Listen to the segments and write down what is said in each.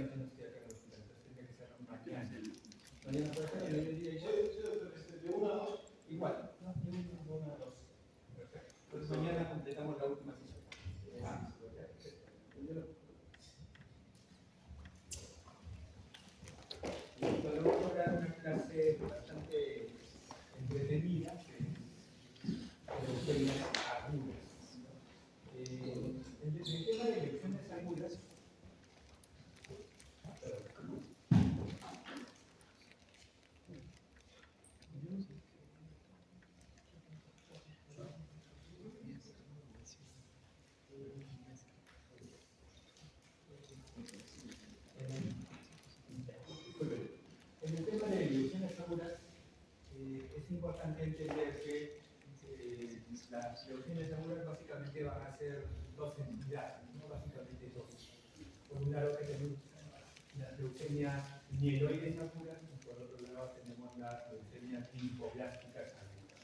noche no estoy acá en el hospital, entonces tendría que ser mañana. Mañana puede ser, al mediodía de 1 a 2. igual, ¿no? De 1 a 2. Perfecto. Entonces mañana completamos la última sesión. Bueno, vamos a dar una clase bastante entretenida de elecciones agudas. El tema de elecciones agudas en el tema de elecciones agudas es importante entender que las leucemias agudas básicamente van a ser dos entidades, ¿no? Básicamente dos. Por un lado tenemos las leucemias mieloides agudas y por otro lado tenemos las leucemias linfoblásticas agudas.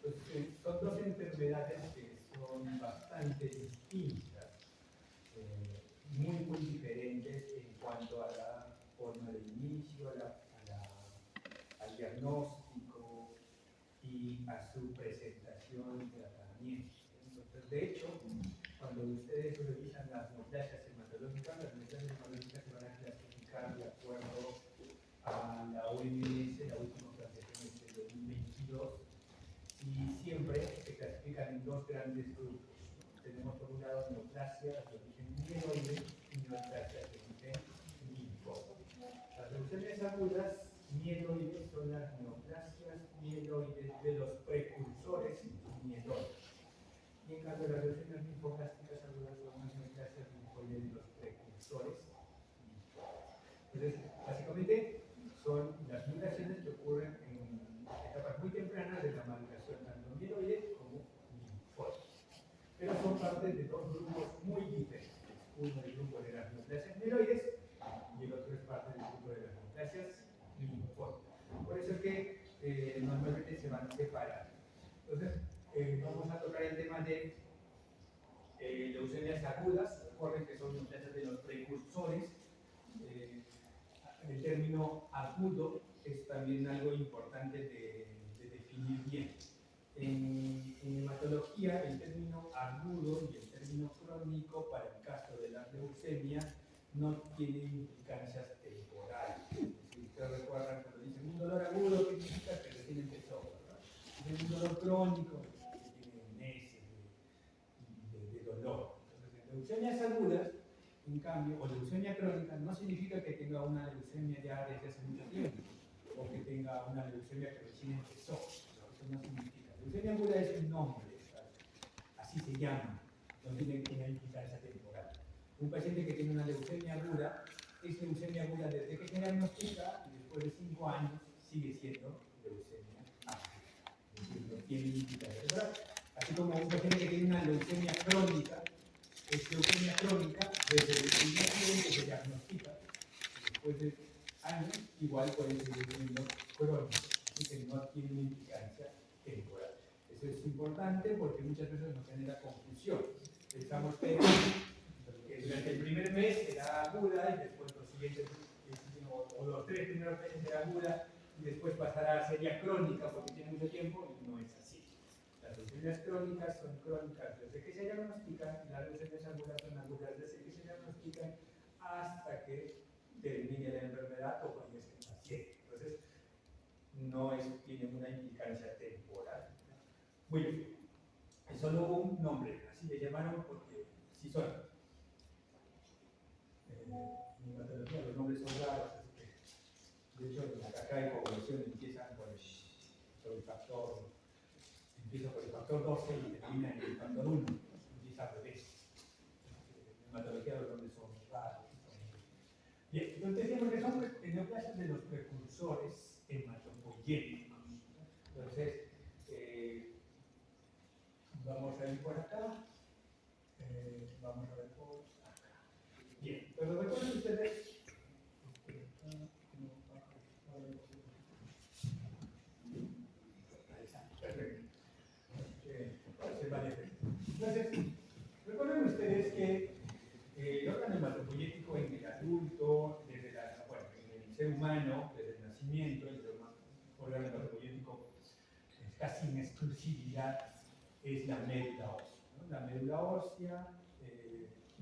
Entonces, son dos enfermedades que son bastante distintas, muy diferentes en cuanto a la forma de inicio, al diagnóstico y a su presentación y tratamiento. Entonces, de hecho, cuando ustedes revisan las neoplasias hematológicas, las neoplasias hematológicas se van a clasificar de acuerdo a la OMS, la última clasificación es de 2022, y siempre se clasifican en dos grandes grupos. Tenemos por un lado neoplasias de origen mieloide y neoplasias de origen linfóide. Las leucemias agudas mieloides son las neoplasias mieloides de los precursores mieloides. Y en cambio las leucemias linfoblásticas agudas son las neoplasias linfoides de los precursores linfoides. Entonces, básicamente son las mutaciones que ocurren en etapas muy tempranas de la maduración, tanto mieloide como linfoide. Pero son parte de dos grupos muy diferentes. Uno el grupo de las neoplasias mieloides y el otro es parte del grupo de las neoplasias linfoides. Por eso es que normalmente se van separando. Entonces, vamos a tocar el tema de leucemias agudas. Recuerden que son neoplasias de los precursores. El término agudo es también algo importante de definir bien. En hematología, el término agudo y el término crónico para el caso de la leucemia no tienen implicancias temporales. Si ustedes recuerdan cuando dicen un dolor agudo, ¿qué significa? Que recién empezó, ¿verdad? Dicen un dolor crónico, que tiene meses de dolor. Entonces, en leucemias agudas, en cambio, o leucemia crónica, no significa que tenga una leucemia ya desde hace mucho tiempo, o que tenga una leucemia que recién empezó. No, eso no significa. Leucemia aguda es un nombre, ¿sabes? Así se llama, no tiene implicancia temporal. Un paciente que tiene una leucemia aguda es leucemia aguda desde que se diagnostica y después de 5 años sigue siendo leucemia aguda. Es decir, no tiene implicancia temporal. Así como un paciente que tiene una leucemia crónica es leucemia crónica desde el primer día en que se diagnostica, después de años, igual puede seguir siendo crónico, y que no tiene una implicancia temporal. Eso es importante porque muchas veces nos genera confusión. Pensamos que durante el primer mes será aguda y después los siguientes, o los 3 primeros meses será aguda y después pasará a ser ya crónica porque tiene mucho tiempo, y no es así. Las leucemias crónicas son crónicas desde que se diagnostican y las leucemias agudas son agudas desde que se diagnostican hasta que termine la enfermedad o fallezca el paciente. Entonces, tiene una implicancia temporal. Muy bien. Es solo un nombre, así le llamaron porque sí son. En hematología los nombres son raros, así que, de hecho, acá hay población empiezan por el factor. Empieza por el factor 12 y termina en el factor 1. Empieza al revés. En hematología los nombres son raros. Bien, entonces decíamos que son neoplasias de los precursores hematopoyéticos. Entonces, vamos a ir por acá. Vamos a ver por acá. Bien, pero recuerden ustedes. Entonces, recuerden ustedes que el órgano hematopoyético en el adulto, nacimiento, el órgano hematopoyético casi en exclusividad es la médula ósea, ¿no? La médula ósea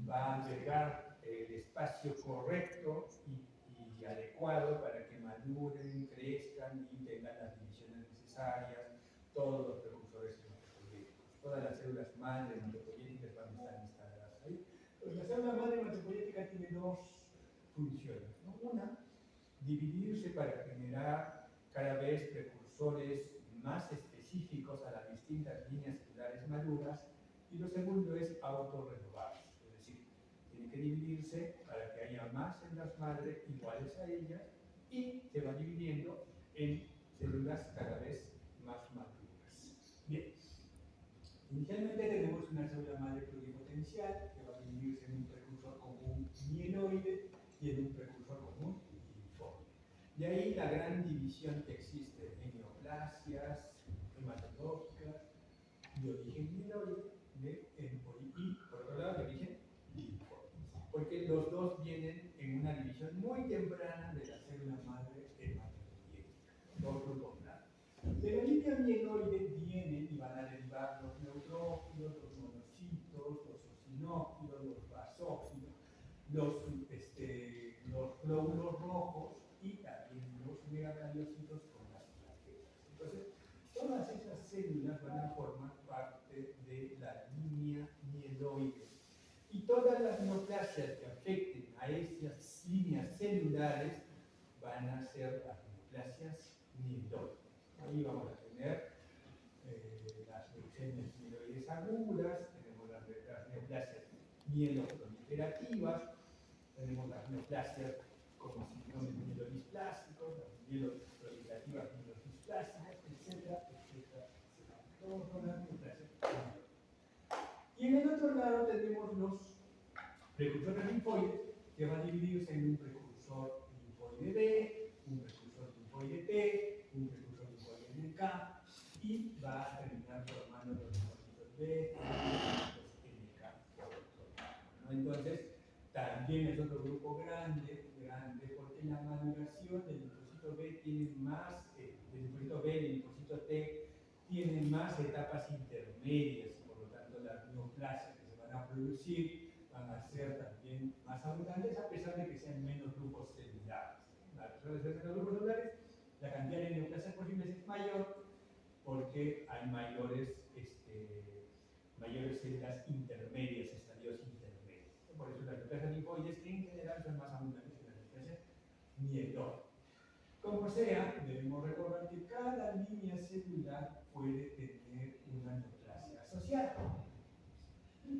va a albergar el espacio correcto y adecuado para que maduren, crezcan y tengan las divisiones necesarias, todos los precursores hematopoyéticos. Todas las células madre hematopoyéticas van a estar instaladas ahí. Pues la célula madre hematopoyética tiene dos funciones, ¿no? Una, dividirse para generar cada vez precursores más específicos a las distintas líneas celulares maduras, y lo segundo es autorrenovarse, es decir, tiene que dividirse para que haya más células madre iguales a ellas y se va dividiendo en células cada vez más maduras. Bien, inicialmente tenemos una célula madre pluripotencial que va a dividirse en un precursor común mieloide y en un precursor común linfoide. De ahí la gran división que existe en neoplasias hematológicas de origen mieloide y, por otro lado, de origen linfoide. Porque los dos vienen en una división muy temprana de la célula madre hematopoyética. Dos grupos grandes. De la línea mieloide vienen y van a derivar los neutrófilos, los monocitos, los eosinófilos, los basófilos, los glóbulos rojos y también los megacariocitos con las plaquetas. Entonces, todas esas células van a formar parte de la línea mieloide. Y todas las neoplasias que afecten a esas líneas celulares van a ser las neoplasias mieloides. Ahí vamos a tener las leucemias mieloides agudas, tenemos las neoplasias mieloproliferativas, tenemos las neoplasias como síndromes mielodisplásticos, las mieloproliferativas mielodisplásticas, etcétera, etcétera, etcétera. Todas son las neoplasias mieloides. Y en el otro lado tenemos los precursores linfoides, que van a dividirse en un precursor linfoide B, un precursor linfoide T, un precursor linfoide NK, y va a terminar formando los linfocitos B, los NK por otro lado, ¿no? Entonces, también es otro grupo grande, porque la maduración del linfocito B tiene más, del linfocito B y del linfocito T tienen más etapas intermedias, y por lo tanto las neoplasias que se van a producir van a ser también más abundantes, a pesar de que sean menos grupos celulares. A pesar de ser menos grupos celulares, la cantidad de neoplasias posibles es mayor porque hay mayores células intermedias, estadios intermedios. Por eso las neoplasias linfoides en general son más abundantes que las neoplasias mieloides. Como sea, debemos recordar que cada línea celular puede tener una neoplasia asociada.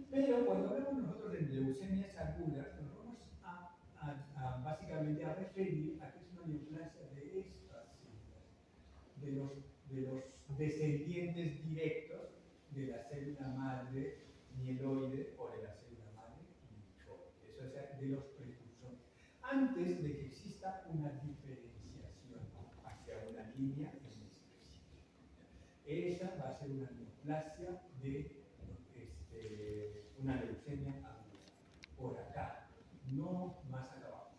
Pero cuando hablamos nosotros de leucemias agudas, nos vamos básicamente a referir a que es una neoplasia de estas células, de los descendientes directos de la célula madre mieloide o de la célula madre linfoide. Eso es de los precursores. Antes de que exista una diferenciación hacia una línea en específico. Esa va a ser una neoplasia de una leucemia aguda. Por acá, no más acá abajo,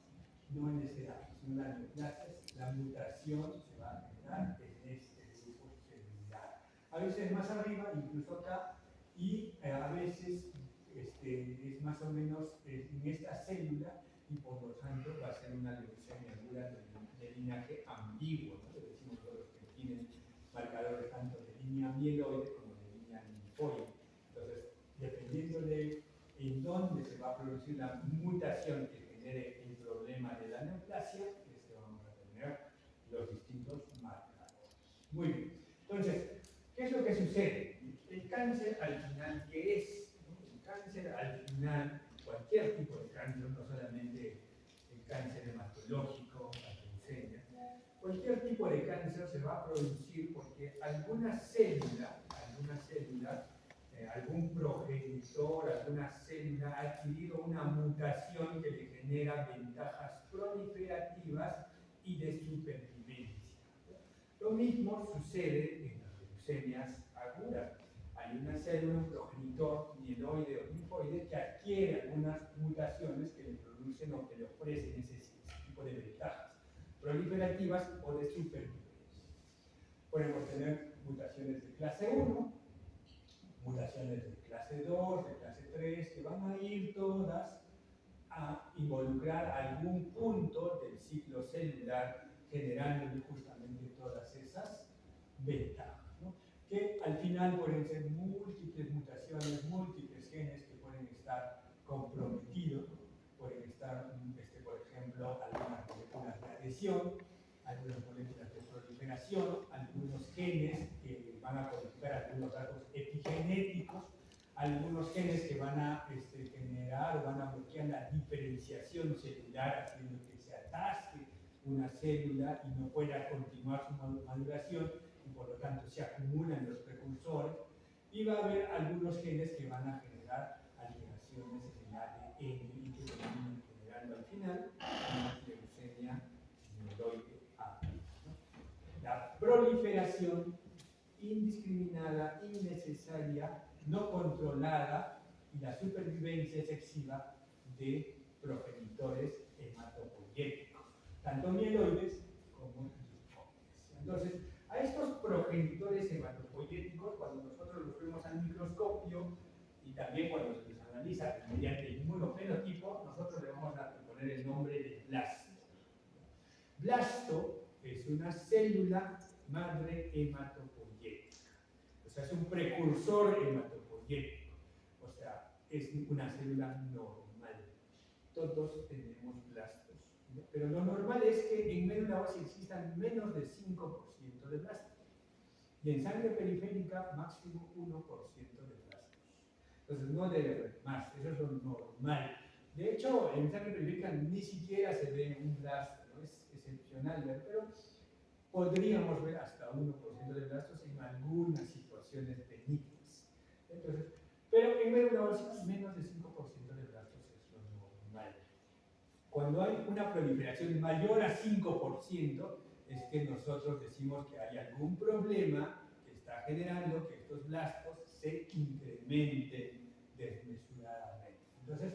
no en ese lado, sino la neoplasia, la mutación se va a generar en este grupo celular. A veces más arriba, incluso acá, y a veces es más o menos en esta célula, y por lo tanto va a ser una leucemia aguda de linaje ambiguo, ¿no? Le decimos todos los que tienen marcadores tanto de línea mieloide como de línea linfoide. Entonces, dependiendo de en dónde se va a producir la mutación que genere el problema de la neoplasia, vamos a tener los distintos marcadores. Muy bien. Entonces, ¿qué es lo que sucede? El cáncer al final, ¿qué es? El cáncer al final, cualquier tipo de cáncer, no solamente el cáncer hematológico, la leucemia, cualquier tipo de cáncer se va a producir porque alguna célula, algún progenitor, alguna célula ha adquirido una mutación que le genera ventajas proliferativas y de supervivencia. Lo mismo sucede en las leucemias agudas. Hay una célula, un progenitor mieloide o linfoide que adquiere algunas mutaciones que le producen o que le ofrecen ese tipo de ventajas. proliferativas o de supervivencia. Podemos tener mutaciones de clase 1, mutaciones de clase 2, de clase 3, que van a ir todas a involucrar algún punto del ciclo celular, generando justamente todas esas ventajas, ¿no? Que al final pueden ser múltiples mutaciones, múltiples genes que pueden estar comprometidos, pueden estar, por ejemplo, algunas moléculas de adhesión, algunas moléculas de proliferación, algunos genes que van a codificar algunos datos epigenéticos, algunos genes que van a generar o van a bloquear la diferenciación celular, haciendo que se atasque una célula y no pueda continuar su maduración, y por lo tanto se acumulan los precursores, y va a haber algunos genes que van a generar alteraciones en el ADN y que terminan generando al final una leucemia mieloide aguda, ¿no? La proliferación indiscriminada, innecesaria, no controlada y la supervivencia excesiva de progenitores hematopoyéticos, tanto mieloides como linfoides. Entonces, a estos progenitores hematopoyéticos, cuando nosotros los vemos al microscopio y también cuando se los analiza mediante inmunofenotipo, nosotros le vamos a poner el nombre de blasto. Blasto es una célula madre hematopoyética, o sea, es un precursor hematopoyético, o sea, es una célula normal. Todos tenemos blastos, ¿no? Pero lo normal es que en médula ósea existan menos de 5% de blastos, y en sangre periférica máximo 1% de blastos. Entonces no debe haber más, eso es lo normal. De hecho, en sangre periférica ni siquiera se ve un blasto, ¿no? Es excepcional ver, pero podríamos ver hasta 1% de blastos en algunas situaciones benignas. Entonces, pero en médula ósea menos de 5% de blastos es lo normal. Cuando hay una proliferación mayor a 5%, es que nosotros decimos que hay algún problema que está generando que estos blastos se incrementen desmesuradamente. Entonces,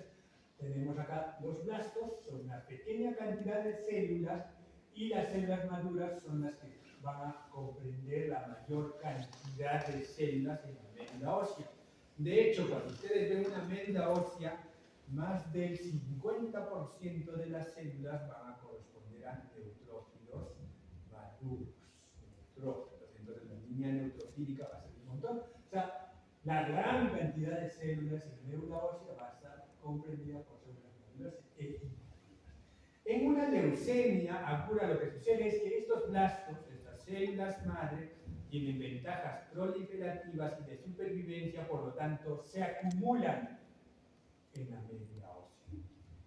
tenemos acá los blastos, son una pequeña cantidad de células, y las células maduras son las que van a comprender la mayor cantidad de células en la médula ósea. De hecho, cuando ustedes ven una médula ósea, más del 50% de las células van a corresponder a neutrófilos maduros. Neutrófilos. Entonces, la línea neutrofílica va a ser un montón. O sea, la gran cantidad de células en la médula ósea va a estar comprendida por células maduras e inmaduras. En una leucemia aguda lo que sucede es que estos blastos, estas células madre, tienen ventajas proliferativas y de supervivencia, por lo tanto, se acumulan en la médula ósea.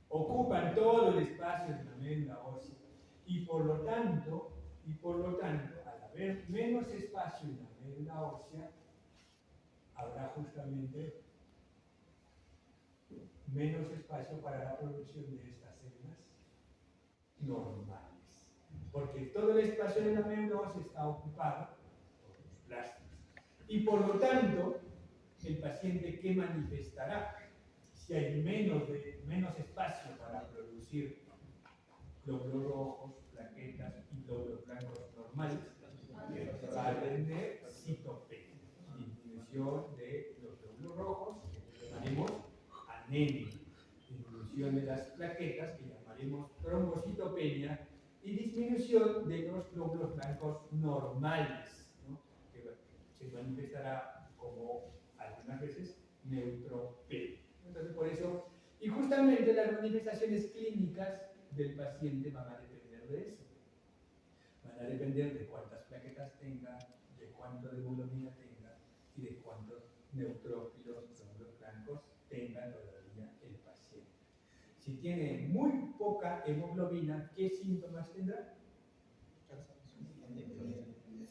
Ocupan todo el espacio de la médula ósea y por lo tanto, al haber menos espacio en la médula ósea, habrá justamente menos espacio para la producción de estas células normales. Porque todo el espacio de la médula ósea está ocupado por los blastos. Y por lo tanto, el paciente, ¿qué manifestará? Si hay menos espacio para producir glóbulos rojos, plaquetas y glóbulos blancos normales, va a tener citopenia, disminución de los glóbulos rojos, que llamaremos anemia, disminución de las plaquetas, que llamaremos trombocitopenia, y disminución de los glóbulos blancos normales, ¿no? Que se manifestará como algunas veces neutropenia. Entonces, por eso, y justamente las manifestaciones clínicas del paciente van a depender de eso. Van a depender de cuántas plaquetas tenga, de cuánto de hemoglobina tenga y de cuántos neutrófilos, glóbulos blancos tenga todavía el paciente. Si tiene muy poca hemoglobina, ¿qué síntomas tendrá?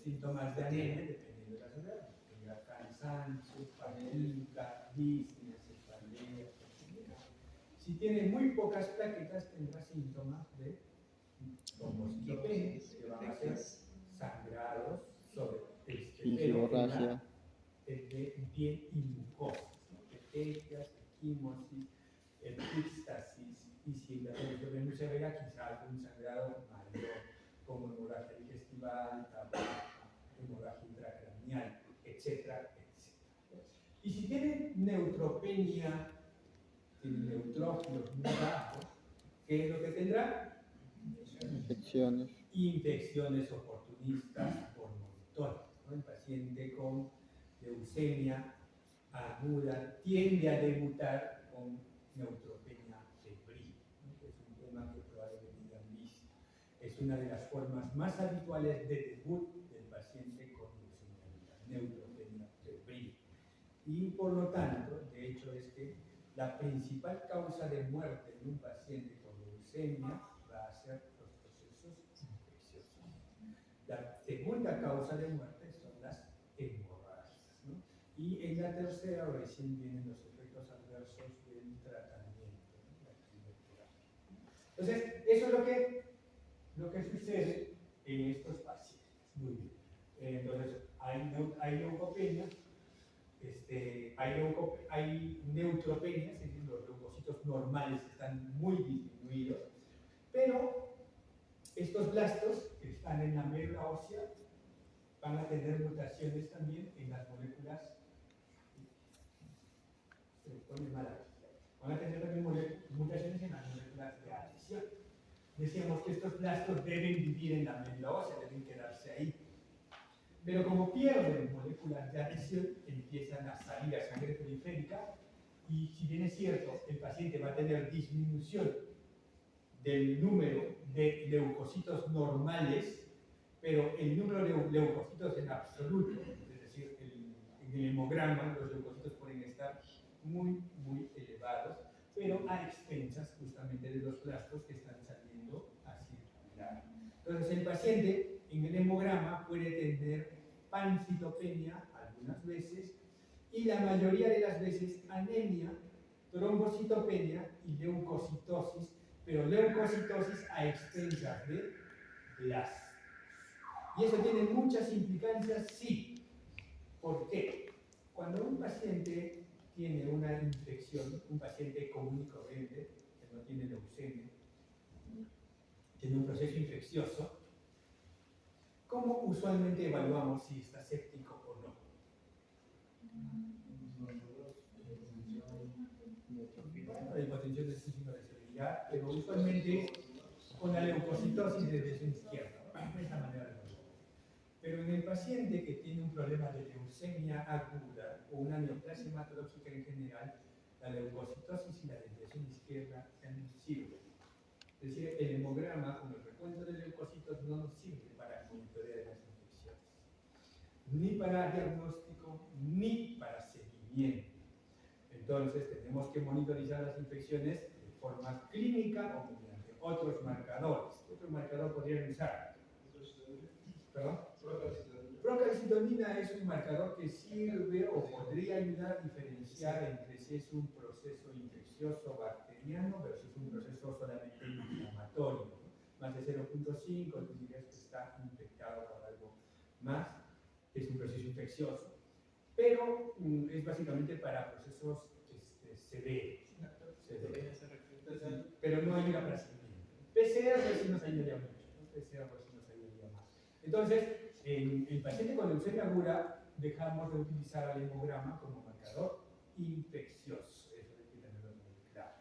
Síntomas de anemia, dependiendo de la edad. Tendrá cansancio, fatiga, disnea, cefalea, etc. Si tiene muy pocas plaquetas, tendrá síntomas de trombocitopenia, que van a ser sangrados sobre hemorragia de piel y mucosas, ¿no? Petecias, equimosis, epístasis, y si la proliferación es muy severa, quizá algún sangrado mayor. como hemorragia digestiva, hemorragia intracraneal, etcétera, etcétera. Y si tiene neutropenia, tiene neutrófilos muy bajos, ¿qué es lo que tendrá? Infecciones. Infecciones oportunistas por montones, ¿no? El paciente con leucemia aguda tiende a debutar con neutropenia febril, ¿no? Que es un tema que probablemente ya han visto. Es una de las formas más habituales de debut del paciente con leucemia aguda, neutropenia febril. Y por lo tanto, de hecho, es que la principal causa de muerte en un paciente con leucemia va a ser los procesos infecciosos. La segunda causa de muerte son las hemorragias, ¿no? Y en la tercera recién vienen los efectos adversos del tratamiento, ¿no? La quimioterapia. Entonces, eso es lo que sucede en estos pacientes. Muy bien. Entonces, hay leucopenia, hay neutropenia, es decir, los leucocitos normales están muy disminuidos, pero estos blastos que están en la médula ósea van a tener mutaciones también en las moléculas. Se pone mal aquí. Van a tener también mutaciones en las moléculas de adhesión. Decíamos que estos blastos deben vivir en la médula ósea, deben quedarse ahí. Pero como pierden moléculas de adhesión, empiezan a salir a sangre periférica y si bien es cierto, el paciente va a tener disminución del número de leucocitos normales, pero el número de leucocitos en absoluto, es decir, en el hemograma los leucocitos pueden estar muy, muy elevados, pero a expensas justamente de los blastos que están saliendo a circular. Entonces el paciente en el hemograma puede tener pancitopenia algunas veces y la mayoría de las veces anemia, trombocitopenia y leucocitosis, pero leucocitosis a expensas de blastos. ¿Y eso tiene muchas implicancias? Sí. ¿Por qué? Cuando un paciente tiene una infección, un paciente común y corriente, que no tiene leucemia, tiene un proceso infeccioso, ¿cómo usualmente evaluamos si está séptico o no? Bueno, la hipotensión es un signo de severidad, pero usualmente con la leucocitosis desde su izquierda, ¿no? De esta manera de evaluar. Pero en el paciente que tiene un problema de leucemia aguda o una neoplasia hematológica en general, la leucocitosis y la desviación izquierda ya no sirven. Es decir, el hemograma con el recuento de leucocitos no nos sirve para monitorear las infecciones, ni para diagnóstico, ni para seguimiento. Entonces, tenemos que monitorizar las infecciones de forma clínica o mediante otros marcadores. ¿Qué otro marcador podrían usar? ¿Perdón? Procalcitonina es un marcador que sirve o podría ayudar a diferenciar entre si es un proceso infeccioso bacteriano versus un proceso solamente inflamatorio, ¿no? Más de 0.5, tú dirías que está infectado por algo más, es un proceso infeccioso, pero es básicamente para procesos severos. Pero no ayuda para seguimiento. PCR sí nos ayudaría mucho, ¿no? PCR sí nos ayudaría más. Entonces, en el paciente con leucemia aguda dejamos de utilizar el hemograma como marcador infeccioso. Eso hay que tenerlo muy claro.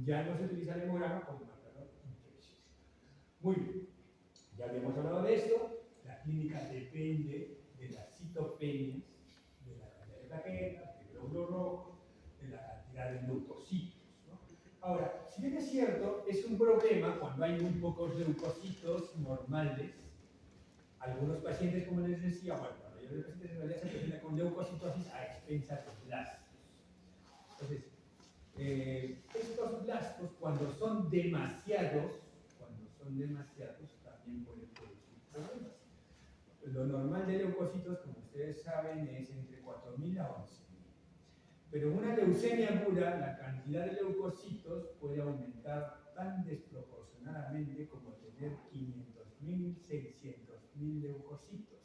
Ya no se utiliza el hemograma como marcador infeccioso. Muy bien. Ya habíamos hablado de esto. La clínica depende de las citopenias, de la cantidad de plaquetas, del glóbulo rojo, de la cantidad de leucocitos, ¿no? Ahora, si bien es cierto, es un problema cuando hay muy pocos leucocitos normales. Algunos pacientes, como les decía, bueno, la mayoría de los pacientes en realidad se presentan con leucocitosis a expensas de blastos. Entonces, estos blastos, cuando son demasiados, también pueden producir problemas. Lo normal de leucocitos, como ustedes saben, es entre 4.000 a 11.000. Pero en una leucemia aguda, la cantidad de leucocitos puede aumentar tan desproporcionadamente como tener 500.000, 600.000 leucocitos.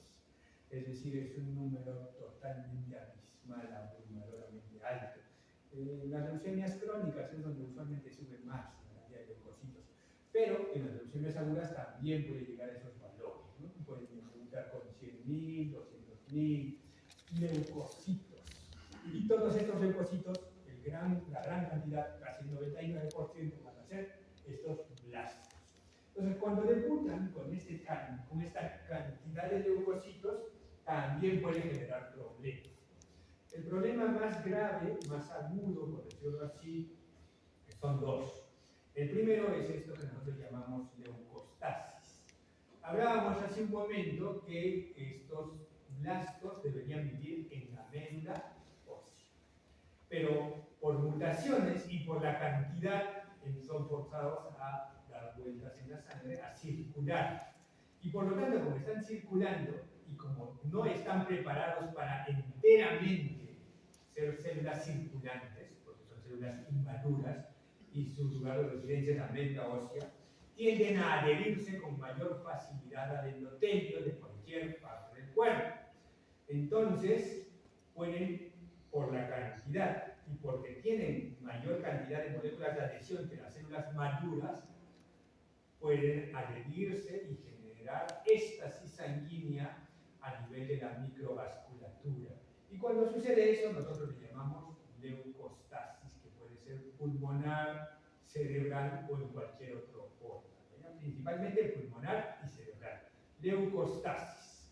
Es decir, es un número totalmente abismal, abrumadoramente alto. Las leucemias crónicas es donde usualmente sube más la cantidad de leucocitos, pero en las leucemias agudas también puede llegar a esos valores. ¿no? Pueden debutar con 100.000, 200.000 leucocitos. Y todos estos leucocitos, la gran cantidad, casi el 99%, van a ser estos blastos. Entonces, cuando debutan con esta cantidad de leucocitos, también puede generar problemas. El problema más grave, más agudo, por decirlo así, son dos. El primero es esto que nosotros llamamos leucostasis. Hablábamos hace un momento que estos blastos deberían vivir en la médula ósea, pero por mutaciones y por la cantidad son forzados a dar vueltas en la sangre, a circular. Y por lo tanto, como están circulando y como no están preparados para enteramente ser células circulantes, porque son células inmaduras y su lugar de residencia es la médula ósea, tienden a adherirse con mayor facilidad al endotelio de cualquier parte del cuerpo. Entonces, pueden, por la cantidad y porque tienen mayor cantidad de moléculas de adhesión que las células maduras, pueden adherirse y generar éstasis sanguínea a nivel de la microvasculatura. Y cuando sucede eso, nosotros le llamamos leucostasis, que puede ser pulmonar, cerebral o en cualquier otro órgano. Principalmente pulmonar y cerebral. Leucostasis.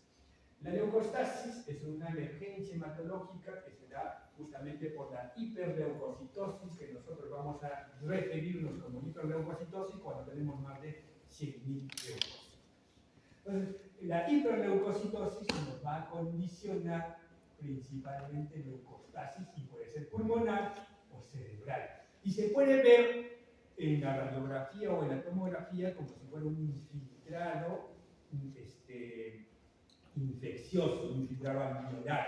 La leucostasis es una emergencia hematológica que se da justamente por la hiperleucocitosis, que nosotros vamos a referirnos como hiperleucocitosis cuando tenemos más de 100.000 leucocitos. Entonces, la hiperleucocitosis nos va a condicionar principalmente leucostasis y puede ser pulmonar o cerebral. Y se puede ver en la radiografía o en la tomografía como si fuera un infiltrado infeccioso, un infiltrado alveolar.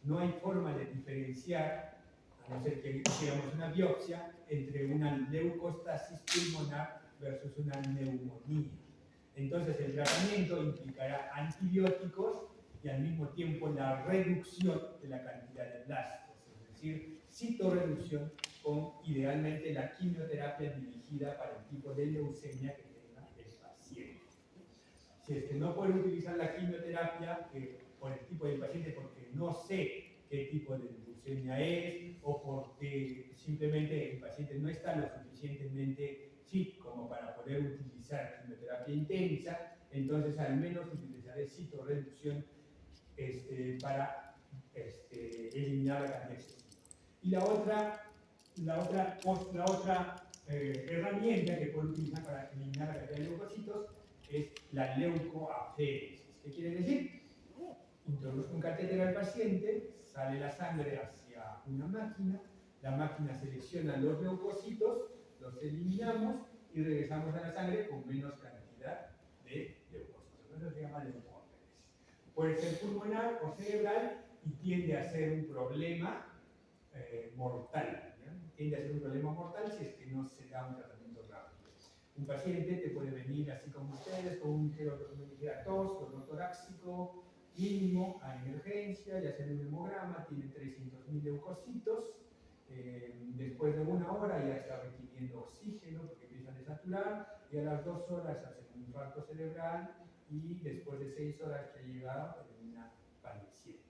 No hay forma de diferenciar, a no ser que hiciéramos una biopsia, entre una leucostasis pulmonar versus una neumonía. Entonces el tratamiento implicará antibióticos y al mismo tiempo la reducción de la cantidad de blastos, es decir, citorreducción con idealmente la quimioterapia dirigida para el tipo de leucemia que tenga el paciente. Si es que no puedo utilizar la quimioterapia por el tipo de paciente porque no sé qué tipo de leucemia es o porque simplemente el paciente no está lo suficientemente fit como para poder utilizar quimioterapia intensa, entonces al menos utilizaré citorreducción para eliminar la cantidad excesiva. Y la otra herramienta que puedo utilizar para eliminar la cantidad de leucocitos es la leucoaféresis. ¿Qué quiere decir? Introduzco un catéter al paciente, sale la sangre hacia una máquina, la máquina selecciona los leucocitos, los eliminamos y regresamos a la sangre con menos cantidad de leucocitos. Eso se llama leucoaféresis. Puede ser pulmonar o cerebral y tiende a ser un problema mortal. ¿Ya? Tiende a ser un problema mortal si es que no se da un tratamiento rápido. Un paciente te puede venir así como ustedes, con un ligera tos, dolor torácico mínimo a emergencia, y hacer un hemograma, tiene 300.000 leucocitos. Después de 1 hora ya está requiriendo oxígeno porque empieza a desaturar, y a las 2 horas hace un infarto cerebral, y después de 6 horas que ha llegado termina falleciendo.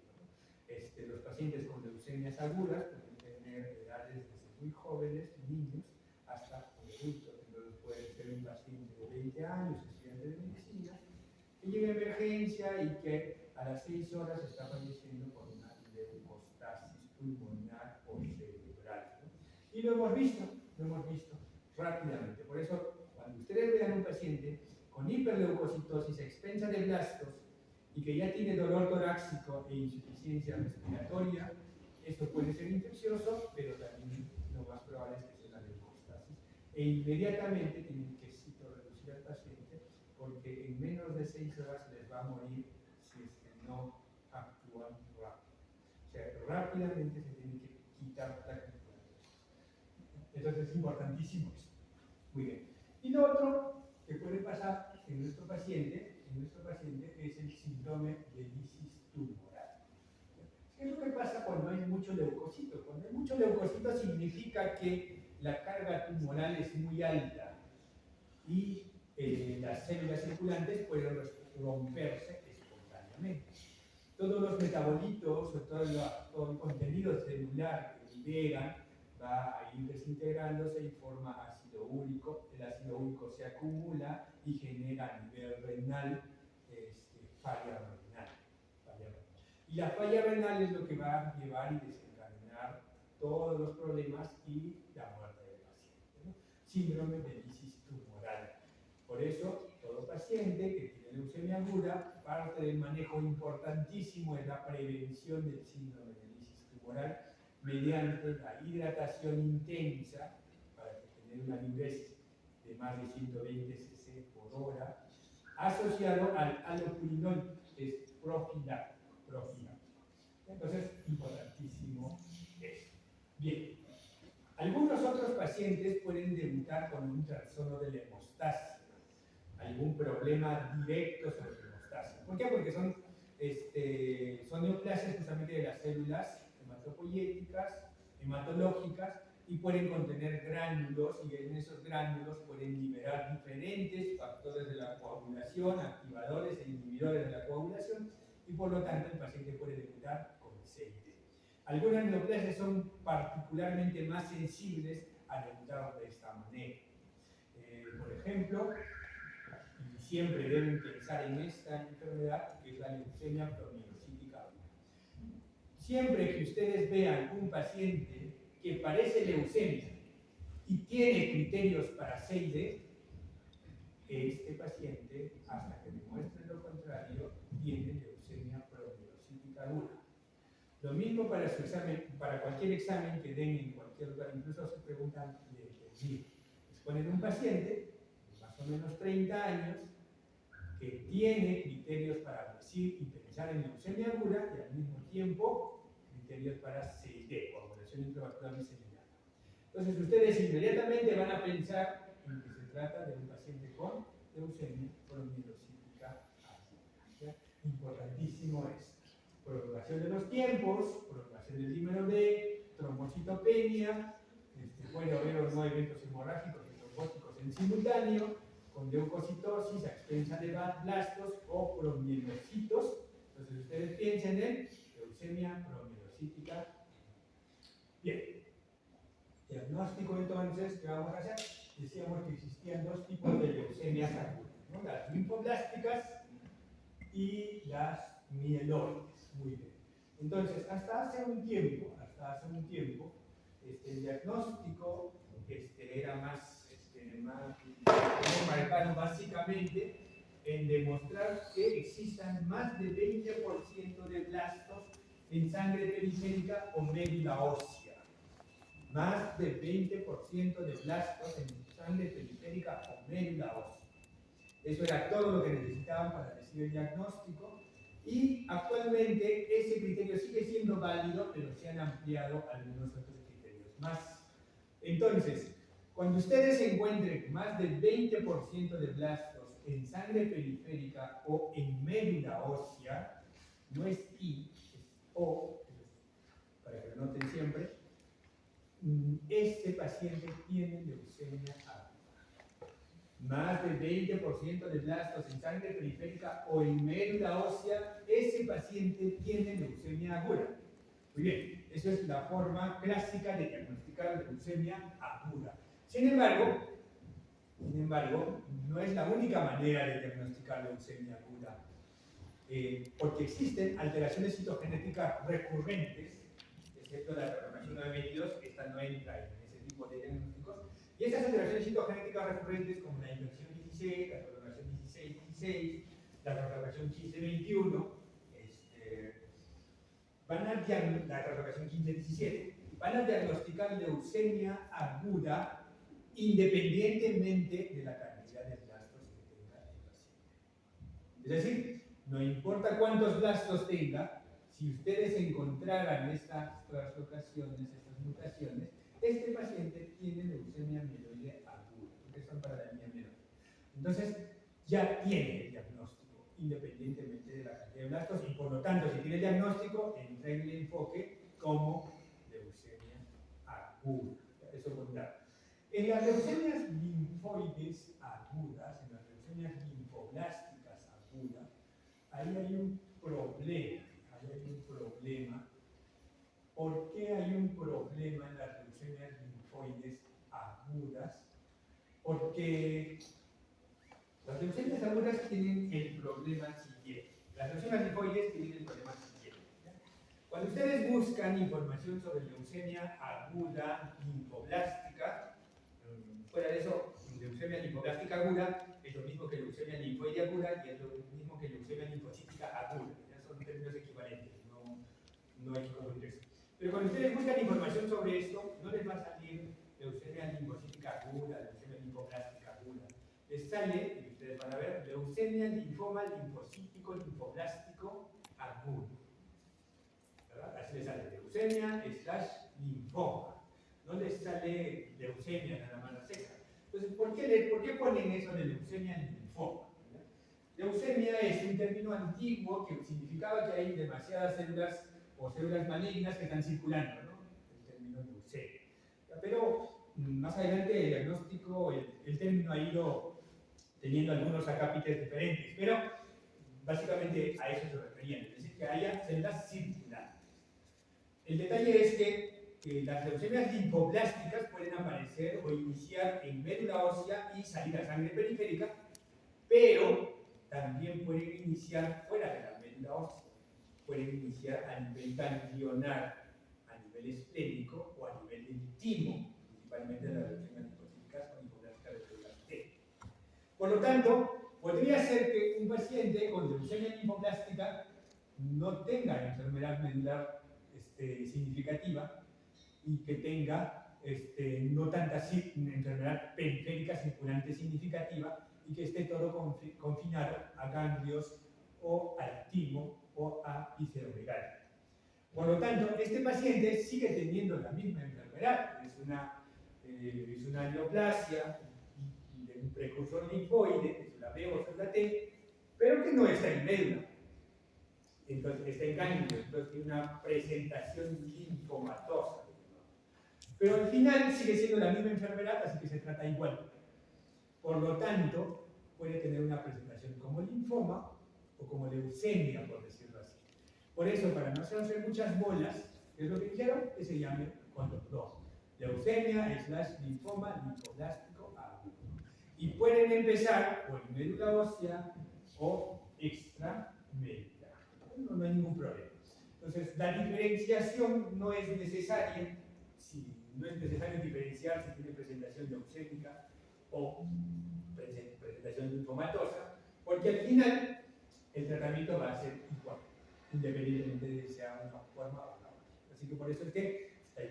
Los pacientes con leucemias agudas pueden tener edades desde muy jóvenes, niños, hasta adultos. Entonces puede ser un paciente de 20 años, estudiante de medicina, que llega a emergencia y que a las 6 horas está falleciendo por una leucostasis pulmonar o cerebral, ¿no? Y lo hemos visto rápidamente. Por eso, cuando ustedes vean un paciente con hiperleucocitosis expensa de blastos y que ya tiene dolor torácico e insuficiencia respiratoria, esto puede ser infeccioso, pero también lo más probable es que sea la leucostasis. E inmediatamente tienen que citorreducir al paciente porque en menos de 6 horas les va a morir si es que no actúan rápido. O sea, rápidamente se tiene que quitar la cantidad. Entonces es importantísimo eso. Muy bien. Y lo otro que puede pasar en nuestro paciente es el síndrome de lisis tumoral. ¿Qué es lo que pasa cuando hay mucho leucocito? Cuando hay mucho leucocito significa que la carga tumoral es muy alta y las células circulantes pueden romperse espontáneamente. Todos los metabolitos o todo el contenido celular que liberan va a ir desintegrándose y forma ácido úrico. El ácido úrico se acumula y genera a nivel renal falla renal. Y la falla renal es lo que va a llevar y desencadenar todos los problemas y la muerte del paciente, ¿no? Síndrome de lisis tumoral. Por eso, todo paciente que tiene leucemia aguda, parte del manejo importantísimo es la prevención del síndrome de lisis tumoral mediante la hidratación intensa para tener una diuresis de más de 120 cc por hora, asociado al alopurinol, que es profiláctico. Entonces, importantísimo eso. Bien, algunos otros pacientes pueden debutar con un trastorno de la hemostasia, algún problema directo sobre la hemostasia. ¿Por qué? Porque son neoplasias justamente de las células hematopoyéticas, hematológicas, y pueden contener gránulos, y en esos gránulos pueden liberar diferentes factores de la coagulación, activadores e inhibidores de la coagulación, y por lo tanto el paciente puede debutar con CID. Algunas neoplasias son particularmente más sensibles a debutar de esta manera. Por ejemplo, y siempre deben pensar en esta enfermedad, que es la leucemia promielocítica. Siempre que ustedes vean un paciente que parece leucemia y tiene criterios para CID, este paciente, hasta que demuestre lo contrario, tiene leucemia promielocítica aguda. Lo mismo para su examen, para cualquier examen que den en cualquier lugar, incluso se preguntan de les ponen un paciente de más o menos 30 años que tiene criterios para decir y pensar en leucemia aguda y al mismo tiempo criterios para CID, coagulación intravascular diseminada. Entonces ustedes inmediatamente van a pensar en que se trata de un paciente con leucemia promielocítica aguda. Importantísimo es prolongación de los tiempos, prolongación del dímero D, trombocitopenia, puede haber o no eventos hemorrágicos y trombóticos en simultáneo, con leucocitosis a expensa de blastos o promielocitos. Entonces ustedes piensen en leucemia promielocítica. Bien. Diagnóstico entonces, ¿qué vamos a hacer? Decíamos que existían dos tipos de leucemias agudas, ¿no? Las linfoblásticas y las mieloides. Muy bien. Entonces, hasta hace un tiempo, el diagnóstico era más marcado básicamente en demostrar que existan más de 20% de blastos en sangre periférica o médula ósea. Más de 20% de blastos en sangre periférica o médula ósea. Eso era todo lo que necesitaban para decir el diagnóstico. Y actualmente ese criterio sigue siendo válido, pero se han ampliado algunos otros criterios más. Entonces, cuando ustedes encuentren más del 20% de blastos en sangre periférica o en médula ósea, no es I, es O, para que lo noten siempre, este paciente tiene leucemia aguda. Más del 20% de blastos en sangre periférica o en médula ósea, ese paciente tiene leucemia aguda. Muy bien, esa es la forma clásica de diagnosticar leucemia aguda. Sin embargo, no es la única manera de diagnosticar leucemia aguda, porque existen alteraciones citogenéticas recurrentes, excepto la translocación 922, que esta no entra en ese tipo de diagnósticos. Y esas alteraciones citogenéticas recurrentes, como la inversión 16, la translocación 16-16, la translocación 15-21, la translocación 15-17, van a diagnosticar leucemia aguda independientemente de la cantidad de blastos que tenga el paciente. Es decir, no importa cuántos blastos tenga, si ustedes encontraran estas translocaciones, estas mutaciones, este paciente tiene leucemia mieloide aguda, porque son para la línea mieloide. Entonces, ya tiene el diagnóstico, independientemente de la cantidad de blastos, y por lo tanto, si tiene el diagnóstico, entra en el enfoque como leucemia aguda. Eso es claro. En las leucemias linfoides agudas, en las leucemias linfoblásticas agudas, ahí hay un problema. ¿Por qué hay un problema en las leucemias linfoides agudas? Porque las leucemias agudas tienen el problema siguiente. Las leucemias linfoides tienen el problema siguiente. Cuando ustedes buscan información sobre leucemia aguda linfoblástica, fuera de eso, leucemia linfoblástica aguda es lo mismo que leucemia linfoide aguda y es lo mismo que leucemia linfocítica aguda. Ya son términos equivalentes, no hay que confundirse. Pero cuando ustedes buscan información sobre esto, no les va a salir leucemia linfocítica aguda, leucemia linfoblástica aguda. Les sale, y ustedes van a ver, leucemia linfoma linfocítico linfoblástico agudo. ¿Verdad? Así les sale leucemia / linfoma. No les sale leucemia nada más a seca. Entonces, ¿por qué ponen eso de leucemia linfoma? Leucemia es un término antiguo que significaba que hay demasiadas células o células malignas que están circulando, ¿no? El término leucemia. Pero más adelante el diagnóstico, el término ha ido teniendo algunos acápites diferentes, pero básicamente a eso se referían, es decir, que haya células circulantes. El detalle es que las leucemias linfoblásticas pueden aparecer o iniciar en médula ósea y salir a sangre periférica, pero también pueden iniciar fuera de la médula ósea. Pueden iniciar a nivel ganglionar, a nivel esplénico o a nivel del timo, principalmente de las leucemias linfocíticas o linfoblásticas de células T. Por lo tanto, podría ser que un paciente con leucemia linfoblástica no tenga enfermedad medular significativa y que tenga no tanta enfermedad periférica circulante significativa y que esté todo confinado a ganglios o al timo o a visceromegalia. Por lo tanto, este paciente sigue teniendo la misma enfermedad, es una neoplasia de un precursor linfoide, es la B o es la T, pero que no está en médula. Entonces está en ganglio, entonces tiene una presentación linfomatosa. Pero al final sigue siendo la misma enfermedad, así que se trata igual. Por lo tanto, puede tener una presentación como linfoma o como leucemia, por decirlo así. Por eso, para no hacerse muchas bolas, es lo que dijeron que se llame con los dos. Leucemia / linfoma linfoblástico agudo. Y pueden empezar por médula ósea o extramédula. No hay ningún problema. Entonces, la diferenciación no es necesaria, no es necesario diferenciar si tiene presentación leucémica o presentación linfomatosa, porque al final el tratamiento va a ser igual, independientemente de si sea una forma o la otra. Así que por eso es que está ahí.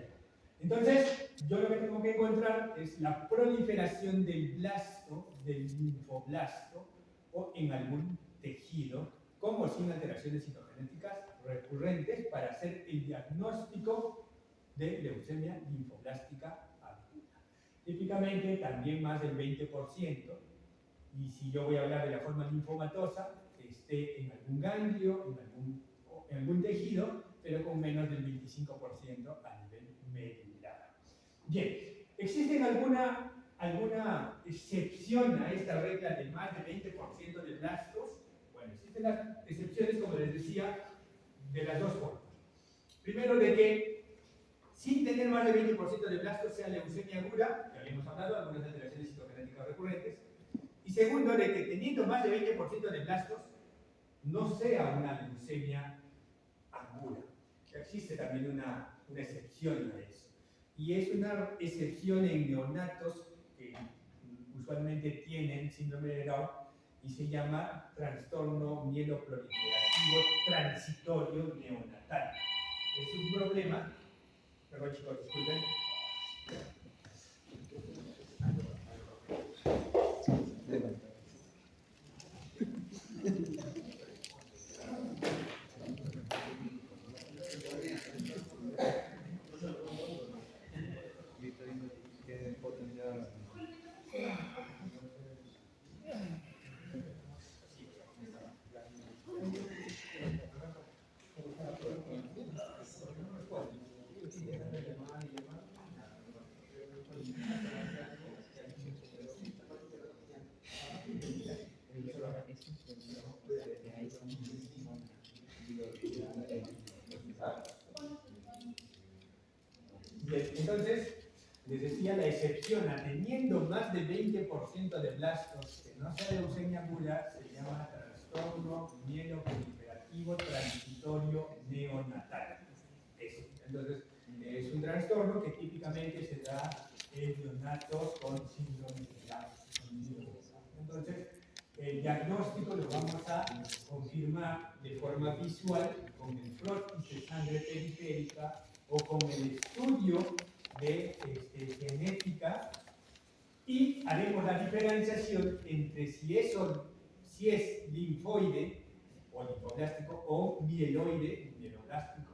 Entonces, yo lo que tengo que encontrar es la proliferación del blasto, del linfoblasto, o en algún tejido, como sin alteraciones citogenéticas recurrentes, para hacer el diagnóstico de leucemia linfoblástica aguda. Típicamente también más del 20%, y si yo voy a hablar de la forma linfomatosa, que esté en algún ganglio, en algún tejido, pero con menos del 25% a nivel medular. Bien, ¿existe alguna excepción a esta regla de más del 20% de blastos? Bueno, existen las excepciones, como les decía, de las dos formas. Primero, de que sin tener más del 20% de blastos sea leucemia aguda, que habíamos hablado, algunas alteraciones citogenéticas recurrentes. Y segundo, de que teniendo más del 20% de blastos, no sea una leucemia aguda. Existe también una excepción a eso. Y es una excepción en neonatos que usualmente tienen síndrome de Down y se llama trastorno mieloproliferativo transitorio neonatal. Es un problema. Perdón, chicos, disculpen. Entonces, les decía la excepción, teniendo más de 20% de blastos que no sea leucemia aguda, se llama trastorno mieloproliferativo transitorio neonatal. Eso. Entonces, es un trastorno que típicamente se da en neonatos con síndrome de Down. Entonces, el diagnóstico lo vamos a confirmar de forma visual con el frotis de sangre periférica o con el estudio de genética, y haremos la diferenciación entre si es linfoide o linfoblástico o mieloide, mieloblástico,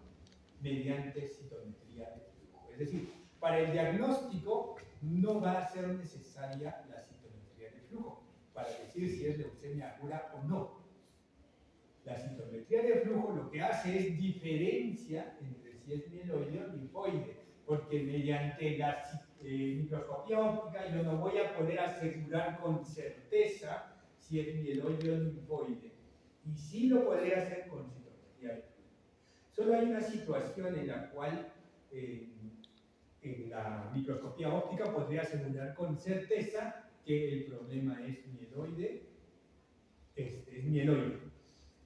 mediante citometría de flujo. Es decir, para el diagnóstico no va a ser necesaria la citometría de flujo para decir si es leucemia aguda o no. La citometría de flujo lo que hace es diferencia entre si es mieloide o linfoide, porque mediante la microscopía óptica yo no voy a poder asegurar con certeza si es mieloide o linfoide, y sí lo podré hacer con citometría de flujo. Solo hay una situación en la cual en la microscopía óptica podría asegurar con certeza que el problema es mieloide,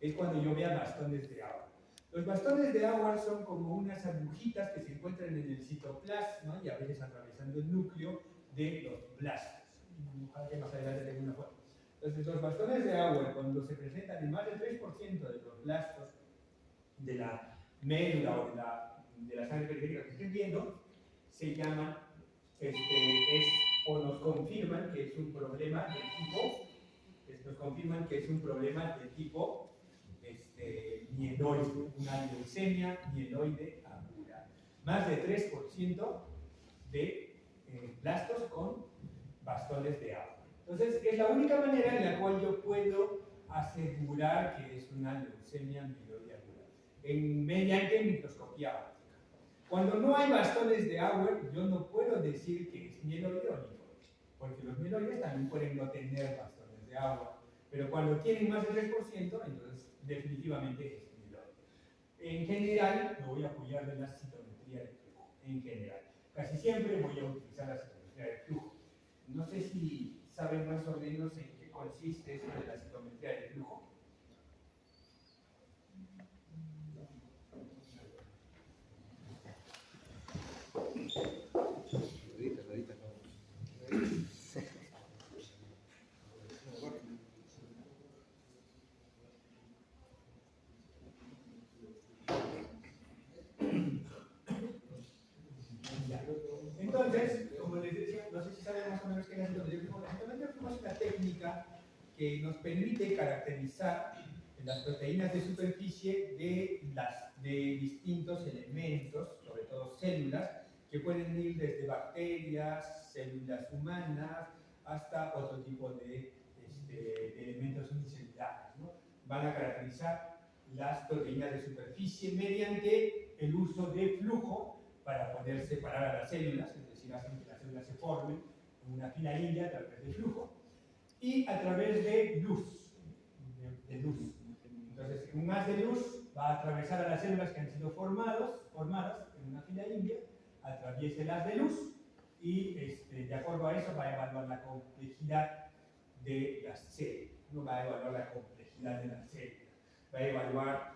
es cuando yo vea bastones de agua. Los bastones de agua son como unas agujitas que se encuentran en el citoplasma y a veces atravesando el núcleo de los blastos. Ojalá que más adelante tenga una foto. Entonces, los bastones de agua, cuando se presentan en más del 3% de los blastos de la médula o de la sangre periférica que estén viendo, se llaman, o nos confirman que es un problema de tipo, mieloide, una leucemia mieloide aguda. Más de 3% de blastos con bastones de agua. Entonces, es la única manera en la cual yo puedo asegurar que es una leucemia mieloide aguda, mediante microscopía óptica. Cuando no hay bastones de agua, yo no puedo decir que es mieloide o linfoide, porque los mieloides también pueden no tener bastones de agua, pero cuando tienen más del 3%, entonces definitivamente es mieloide. En general, me voy a apoyar de la citometría de flujo, en general. Casi siempre voy a utilizar la citometría de flujo. No sé si saben más o menos en qué consiste eso de la citometría de flujo. Entonces, como les decía, no sé si saben más o menos qué es la citometría de flujo. La citometría de flujo es una técnica que nos permite caracterizar las proteínas de superficie de distintos elementos, sobre todo células, que pueden ir desde bacterias, células humanas, hasta otro tipo de elementos unicelulares, ¿no? Van a caracterizar las proteínas de superficie mediante el uso de flujo para poder separar a las células, es decir, hacen que las células se formen en una fila india a través del flujo, y a través de luz. Entonces, un haz de luz va a atravesar a las células que han sido formadas en una fila india, atraviesa el haz de luz y de acuerdo a eso va a evaluar la complejidad de las células. No va a evaluar la complejidad de las células, va a evaluar,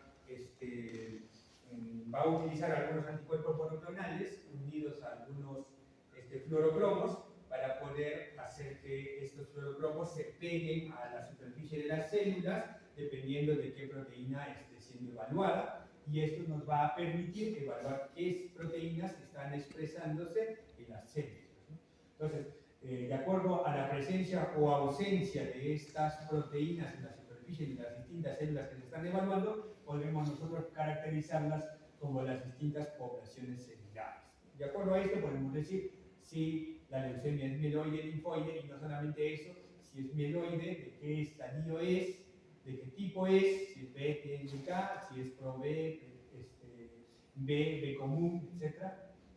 va a utilizar algunos anticuerpos monoclonales unidos a algunos fluorocromos para poder hacer que estos fluorocromos se peguen a la superficie de las células dependiendo de qué proteína esté siendo evaluada, y esto nos va a permitir evaluar qué proteínas están expresándose en las células, ¿no? Entonces, de acuerdo a la presencia o ausencia de estas proteínas en la superficie de las distintas células que se están evaluando, podemos nosotros caracterizarlas como las distintas poblaciones celulares. De acuerdo a esto podemos decir si la leucemia es mieloide, linfoide, y no solamente eso, si es mieloide, de qué estadio es, de qué tipo es, si es B, T, N, K, si es pro B, B común, etc.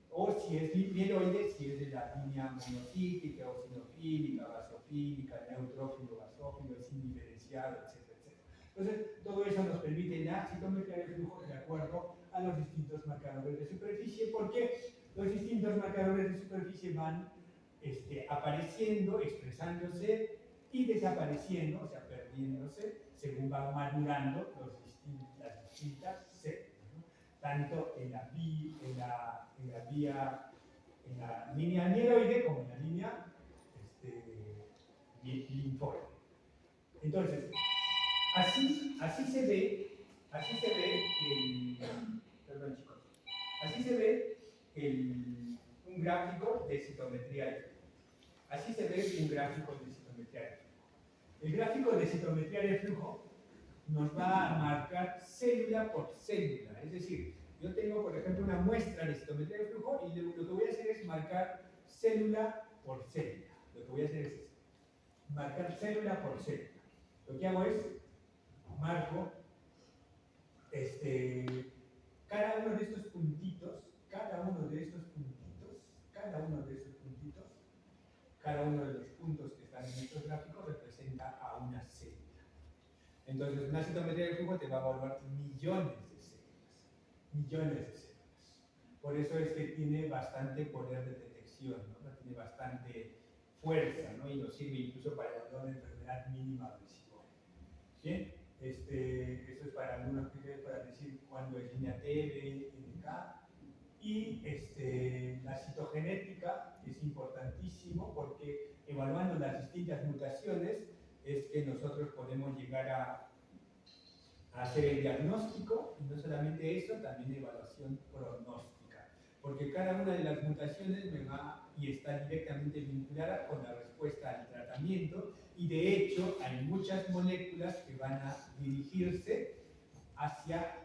O si es mieloide, si es de la línea monocítica, eosinofílica, basofílica, neutrófilo, basófilo, es indiferenciado, etc. Entonces, todo eso nos permite la citometría de flujo de acuerdo a los distintos marcadores de superficie, porque los distintos marcadores de superficie van apareciendo, expresándose y desapareciendo, o sea, perdiéndose, según van madurando las distintas células, ¿no? Tanto en la línea mieloide como en la línea linfoide. Entonces, así se ve perdón chicos, así se ve un gráfico de citometría de flujo. Así se ve un gráfico de citometría de flujo. El gráfico de citometría de flujo nos va a marcar célula por célula. Es decir, yo tengo, por ejemplo, una muestra de citometría de flujo y lo que voy a hacer es marcar célula por célula. Lo que voy a hacer es eso, marcar célula por célula. Lo que hago es, marco cada uno de estos puntitos, cada uno de los puntos que están en estos gráficos representa a una célula. Entonces, una citometría de flujo te va a evaluar millones de células. Por eso es que tiene bastante poder de detección, ¿no? Tiene bastante fuerza, ¿no? Y nos sirve incluso para evaluar una enfermedad mínima residual. ¿Bien? Eso es para algunos criterios para decir cuándo es línea T, B, N, K. Y la citogenética es importantísimo porque evaluando las distintas mutaciones es que nosotros podemos llegar a hacer el diagnóstico y no solamente eso, también evaluación pronóstica. Porque cada una de las mutaciones me va y está directamente vinculada con la respuesta al tratamiento y de hecho hay muchas moléculas que van a dirigirse hacia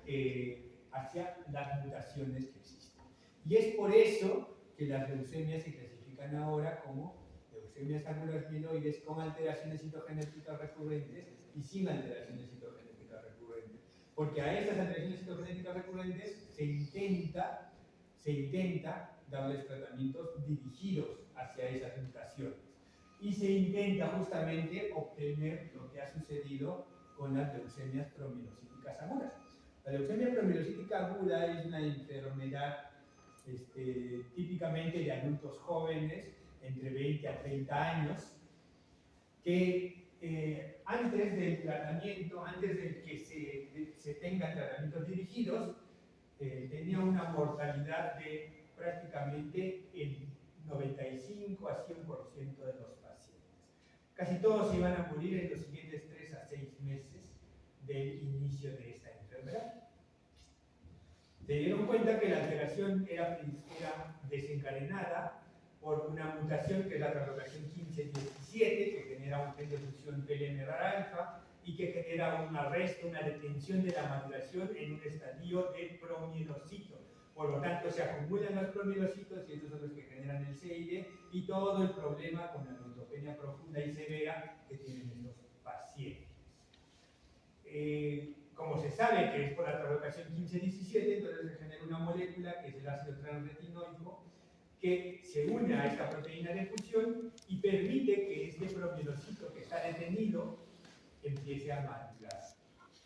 las mutaciones que existen. Y es por eso que las leucemias se clasifican ahora como leucemias agruras mieloides con alteraciones citogenéticas recurrentes y sin alteraciones citogenéticas recurrentes. Porque a estas alteraciones citogenéticas recurrentes se intenta darles tratamientos dirigidos hacia esas mutaciones. Y se intenta justamente obtener lo que ha sucedido con las leucemias promielocíticas agudas. La leucemia promielocítica aguda es una enfermedad típicamente de adultos jóvenes, entre 20 a 30 años, que antes del tratamiento, antes de que se tengan tratamientos dirigidos, tenía una mortalidad de prácticamente el 95 a 100% de los pacientes. Casi todos iban a morir en los siguientes 3 a 6 meses del inicio de esta enfermedad. Se dieron cuenta que la alteración era desencadenada por una mutación que es la translocación 15-17, que genera un gen de función PLMRA-alfa y que genera un arresto, una detención de la maduración en un estadio de promielocito. Por lo tanto, se acumulan los promielocitos y estos son los que generan el CID y todo el problema con la neutropenia profunda y severa que tienen estos pacientes. Como se sabe que es por la translocación 15-17, entonces se genera una molécula que es el ácido transretinoico que se une a esta proteína de fusión y permite que este promielocito que está detenido empiece a madurar.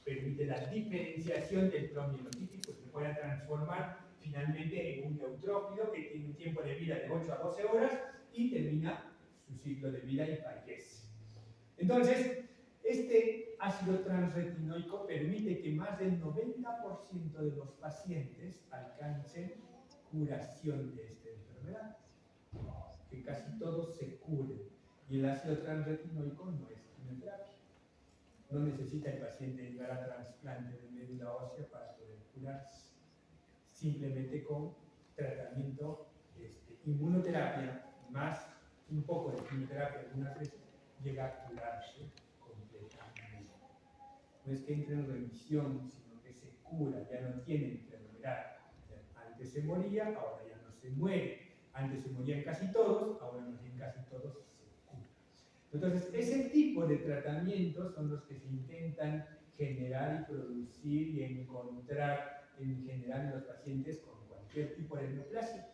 Permite la diferenciación del promielocítico, se pueda transformar finalmente en un neutrófilo que tiene un tiempo de vida de 8 a 12 horas y termina su ciclo de vida y fallece. Entonces, este ácido transretinoico permite que más del 90% de los pacientes alcancen curación de esta enfermedad, que casi todos se curen. Y el ácido transretinoico no es quimioterapia. No necesita el paciente llegar a trasplante de médula ósea para poder curarse. Simplemente con tratamiento, inmunoterapia, más un poco de quimioterapia algunas veces, llega a curarse completamente. No es que entre en remisión, sino que se cura, ya no tiene enfermedad. Antes se moría, ahora ya no se muere. Antes se morían casi todos, ahora más bien casi todos se curan. Entonces, ese tipo de tratamientos son los que se intentan generar y producir y encontrar en general en los pacientes con cualquier tipo de neoplasia.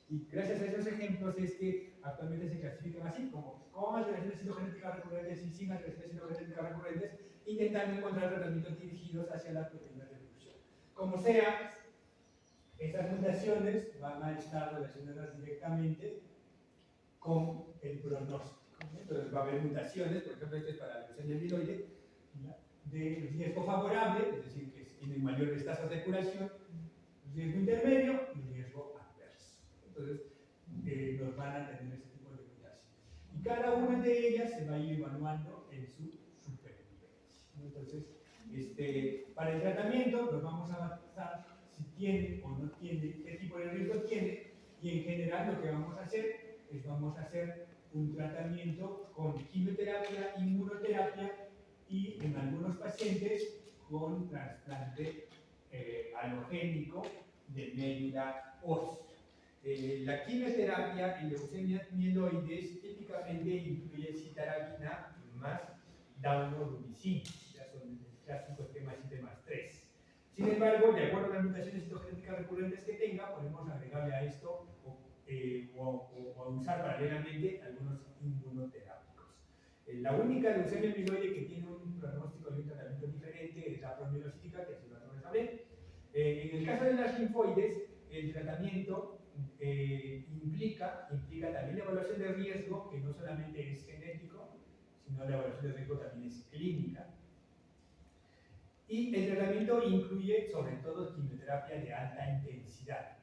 Y gracias a esos ejemplos es que actualmente se clasifican así, como con alteraciones citogenéticas recurrentes y sin alteraciones citogenéticas recurrentes, intentando encontrar tratamientos dirigidos hacia las proteínas de fusión. Como sea, Estas mutaciones van a estar relacionadas directamente con el pronóstico, ¿no? Entonces va a haber mutaciones, por ejemplo, este es para la leucemia amiloide, de riesgo favorable, es decir, que tienen mayores tasas de curación, riesgo intermedio y riesgo adverso. Entonces, nos van a tener ese tipo de mutaciones. Y cada una de ellas se va a ir evaluando en su supervivencia. Entonces, para el tratamiento nos vamos a basar si tiene o no tiene, qué tipo de riesgo tiene, y en general lo que vamos a hacer es vamos a hacer un tratamiento con quimioterapia, inmunoterapia y en algunos pacientes con trasplante alogénico de médula ósea. La quimioterapia en leucemias mieloides típicamente incluye citarabina más daunorubicina, ya son el clásico esquema 7+3. Sin embargo, de acuerdo a las mutaciones citogenéticas recurrentes que tenga, podemos agregarle a esto o usar paralelamente algunos inmunoterápicos. La única leucemia mieloide que tiene un pronóstico y un tratamiento diferente es la promielocítica, que es la que hablé. En el caso de las linfoides, el tratamiento implica también la evaluación de riesgo, que no solamente es genético, sino la evaluación de riesgo también es clínica. Y el tratamiento incluye sobre todo quimioterapia de alta intensidad.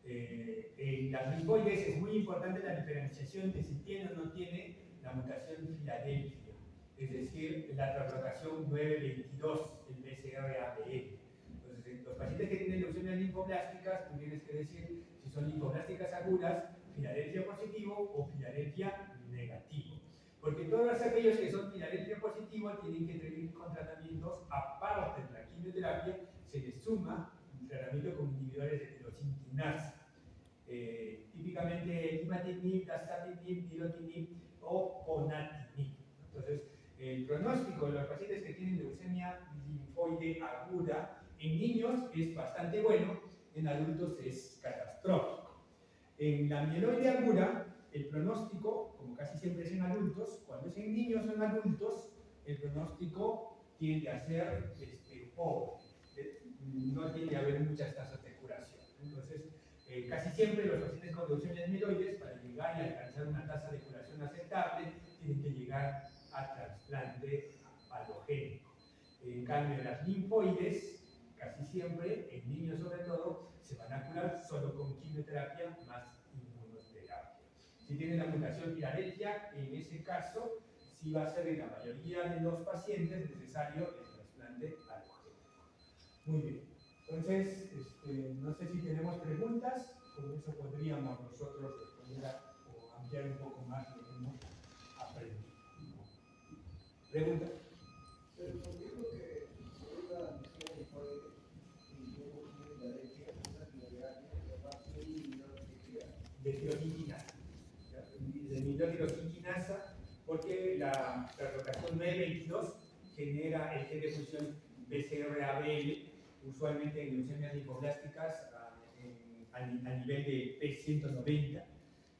En las linfoides es muy importante la diferenciación de si tiene o no tiene la mutación Filadelfia, es decir, la translocación 922, el BCR-ABL. Entonces, los pacientes que tienen leucemias linfoblásticas, tú tienes que decir si son linfoblásticas agudas, Filadelfia positivo o Filadelfia negativo. Porque todos aquellos que son Filadelfia positivo tienen que tener con tratamientos aparte de la quimioterapia, se les suma un tratamiento con inhibidores de tirosinquinasa. Típicamente imatinib, dasatinib, nilotinib o ponatinib. Entonces, el pronóstico de los pacientes que tienen leucemia linfoide aguda en niños es bastante bueno, en adultos es catastrófico. En la mieloide aguda, el pronóstico, como casi siempre es en adultos, cuando es en niños o en adultos, el pronóstico tiende a ser pobre, no tiende a haber muchas tasas de curación. Entonces, casi siempre los pacientes con leucemias mieloides, para llegar y alcanzar una tasa de curación aceptable, tienen que llegar a trasplante alogénico. En cambio, las linfoides, casi siempre, en niños sobre todo, se van a curar solo con quimioterapia más inmunoterapia. Si tienen la mutación Filadelfia, en ese caso, sí va a ser en la mayoría de los pacientes necesario el trasplante alogénico. Muy bien. Entonces, no sé si tenemos preguntas, con eso podríamos nosotros responder o ampliar un poco más lo que hemos aprendido. ¿Preguntas? Pero ¿por qué lo que ahorita decía que fue y luego tiene la leche, esa finalidad que va a ser de tirosinquinasa. De tirosinquinasa, porque la translocación 922 genera el gen de función BCR-ABL, usualmente en leucemias linfoblásticas a nivel de P190,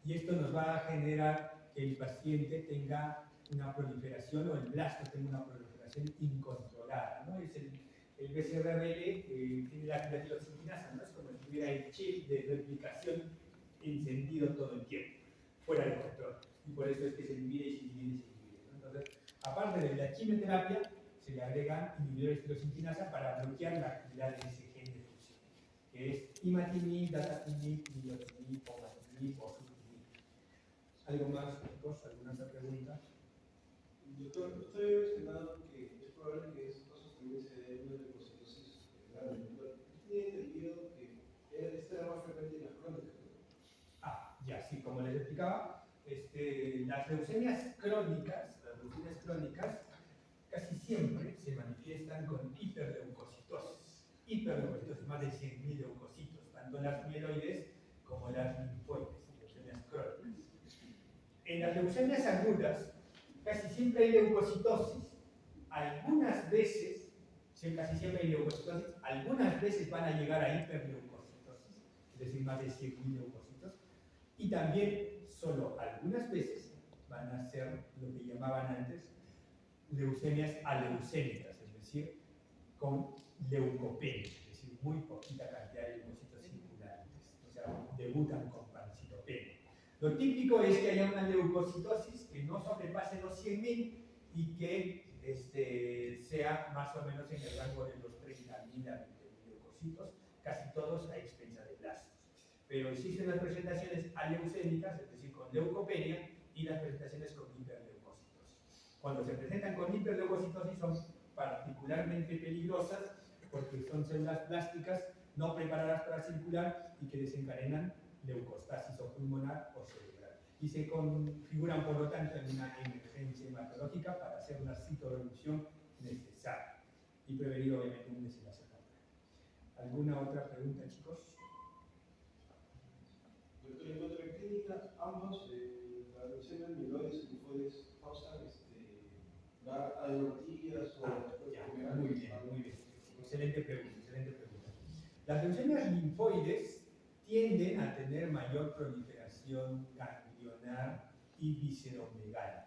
y esto nos va a generar que el paciente tenga una proliferación o el blasto tenga una proliferación incontrolada, ¿no? Es el BCR-ABL tiene la tirosinquinasa, ¿no? Es como si tuviera el chip de replicación encendido todo el tiempo, fuera de control, y por eso es que se divide y se divide y se divide, ¿no? Entonces, aparte de la quimioterapia, se le agregan inhibidores de tirosinquinasa para bloquear la actividad de ese gen de función, que es imatinib, dasatinib, nilotinib, ponatinib o sutinib. ¿Algo más, chicos? ¿Alguna otra pregunta? Doctor, usted había mencionado que es probable que esos casos también se den una leucocitosis grave. Tenía entendido que esta era más frecuente en las crónicas, ¿no? Ya, sí, como les explicaba, las leucemias crónicas, casi siempre se manifiestan con hiperleucocitosis, más de 100.000 leucocitos, tanto las mieloides como las linfoides, leucemias crónicas. En las leucemias agudas, casi siempre hay leucocitosis. Algunas veces, casi siempre hay leucocitosis, algunas veces van a llegar a hiperleucocitosis, es decir, más de 100.000 leucocitos, y también solo algunas veces van a ser lo que llamaban antes leucemias aleucémicas, es decir, con leucopenia, es decir, muy poquita cantidad de leucocitos sea, debutan con pancitopenia. Lo típico es que haya una leucocitosis que no sobrepase los 100.000 y que sea más o menos en el rango de los 30.000 a 20.000 leucocitos, casi todos a expensa de blastos. Pero existen las presentaciones aleucémicas, es decir, con leucopenia, y las presentaciones con hiperleucocitos. Cuando se presentan con hiperleucocitosis son particularmente peligrosas porque son células plásticas no preparadas para circular y que desencadenan leucostasis o pulmonar o cerebral. Y se configuran, por lo tanto, en una emergencia hematológica para hacer una citorreducción necesaria y prevenir, obviamente, un desenlace fatal. ¿Alguna otra pregunta, chicos? Doctor, en otra clínica, ambos, la leucemia mieloides y linfoides, causan adenopatías o... Muy bien, muy bien. Excelente pregunta, excelente pregunta. Las leucemias linfoides tienden a tener mayor proliferación ganglionar y visceromegalia.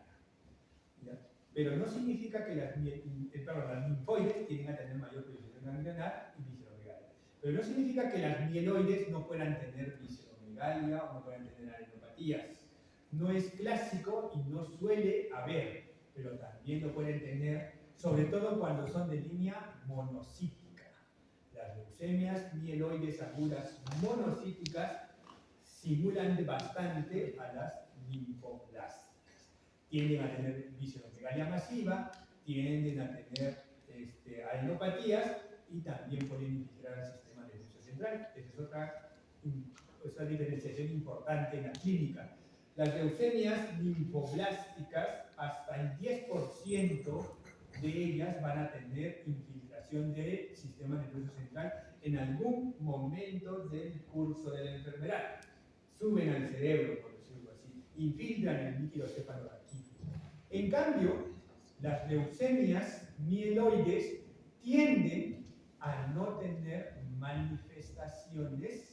¿Ya? Pero no significa que las linfoides tienden a tener mayor proliferación ganglionar y visceromegalia. Pero no significa que las mieloides no puedan tener visceromegalia o no puedan tener adenopatías. No es clásico y no suele haber, pero también lo pueden tener, sobre todo cuando son de línea monocítica. Las leucemias mieloides agudas monocíticas simulan bastante a las linfoblásticas. Tienden a tener visceromegalia masiva, tienden a tener adenopatías y también pueden infiltrar al sistema nervioso central. Esa es otra diferenciación importante en la clínica. Las leucemias linfoblásticas, hasta el 10% de ellas van a tener infiltración del sistema nervioso central en algún momento del curso de la enfermedad. Suben al cerebro, por decirlo así, infiltran el líquido cefalorraquídeo. En cambio, las leucemias mieloides tienden a no tener manifestaciones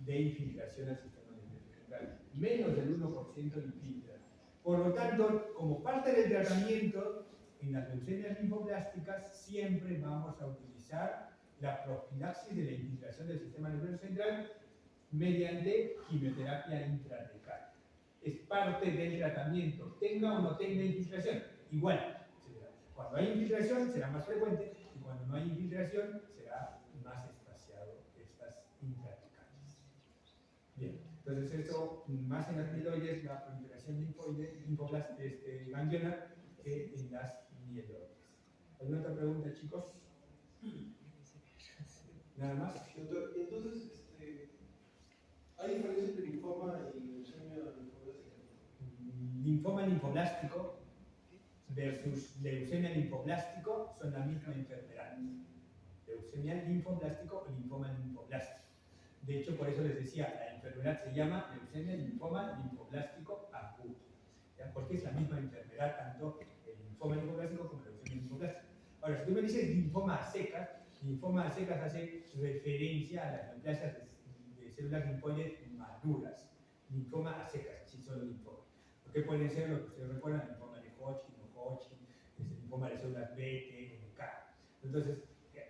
de infiltración al sistema nervioso central. Menos del 1% infiltran. Por lo tanto, como parte del tratamiento, en las leucemias linfoblásticas siempre vamos a utilizar la profilaxis de la infiltración del sistema nervioso central mediante quimioterapia intratecal. Es parte del tratamiento, tenga o no tenga infiltración. Igual, cuando hay infiltración será más frecuente y cuando no hay infiltración será más espaciado estas intratecales. Bien, entonces eso, más en las mieloides, la proliferación ganglionar que en las mieloides. ¿Alguna otra pregunta, chicos? ¿Nada más? Doctor, entonces, ¿hay diferencia entre linfoma y leucemia linfoblástica? Linfoma linfoblástico versus leucemia linfoblástico son la misma enfermedad. Leucemia linfoblástico o linfoma linfoblástico. De hecho, por eso les decía, la enfermedad se llama leucemia linfoma linfoblástico agudo. ¿Ya? Porque es la misma enfermedad, tanto el linfoma linfoblástico como la leucemia linfoblástica. Ahora, si tú me dices linfoma a secas hace referencia a las neoplasias de células linfoides maduras. Linfoma a secas, así solo linfoma. Porque pueden ser lo que ustedes recuerdan, linfoma de Hodgkin o Hodgkin, linfoma de células B, T, o K. Entonces,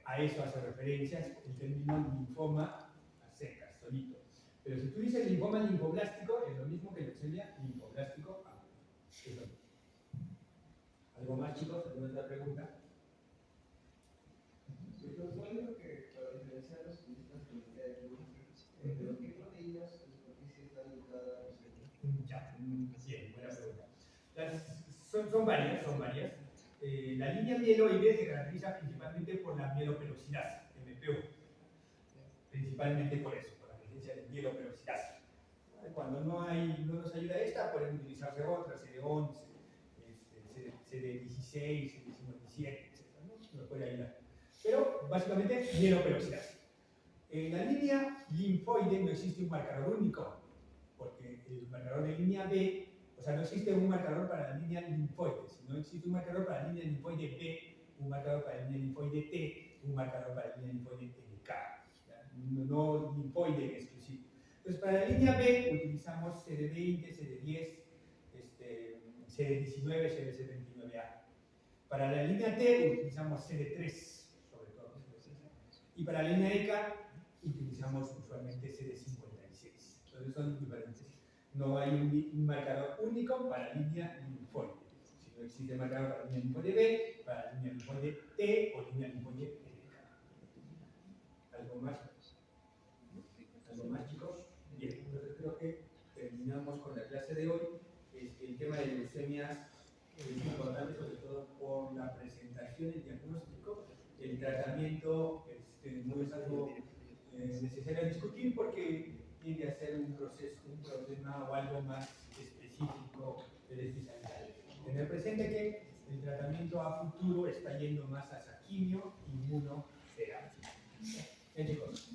a eso hace referencia el término linfoma a secas, solito. Pero si tú dices linfoma linfoblástico, es lo mismo que leucemia linfoblástico agudo. Es lo mismo. ¿Algo más, chicos? ¿Alguna otra pregunta? ¿Cuál es lo que para diferenciar las condiciones de qué proteínas de superficie están ubicadas? Ya, bien, buena pregunta. Son varias. La línea mieloide se caracteriza principalmente por la mieloperoxidasa, MPO. Principalmente por eso, por la presencia de mieloperoxidasa. Cuando no nos ayuda esta, pueden utilizarse otras, CD11, CD16, CD17, etc. ¿no? Nos puede ayudar. Pero básicamente mieloperoxidasa. En la línea linfoide no existe un marcador único, porque el marcador de línea B, o sea, no existe un marcador para la línea linfoide, sino existe un marcador para la línea linfoide B, un marcador para la línea linfoide T, un marcador para la línea linfoide NK. No linfoide en exclusivo. Entonces, para la línea B utilizamos CD20, CD10, CD19, CD29A. Para la línea T utilizamos CD3, sobre todo. Y para la línea EK utilizamos usualmente CD56. Entonces son diferentes. No hay un marcador único para línea linfoide. Si no existe marcador para línea linfoide B, para línea linfoide T o línea linfoide LK. ¿Algo más? ¿Algo más, chicos? Bien, entonces creo que terminamos con la clase de hoy. El tema de leucemias es importante, sobre todo por la presentación, el diagnóstico, el tratamiento. No es algo necesario discutir porque tiende a ser un proceso, un problema o algo más específico del especialidad. Tener presente que el tratamiento a futuro está yendo más hacia quimio, inmunoterapia. Chicos.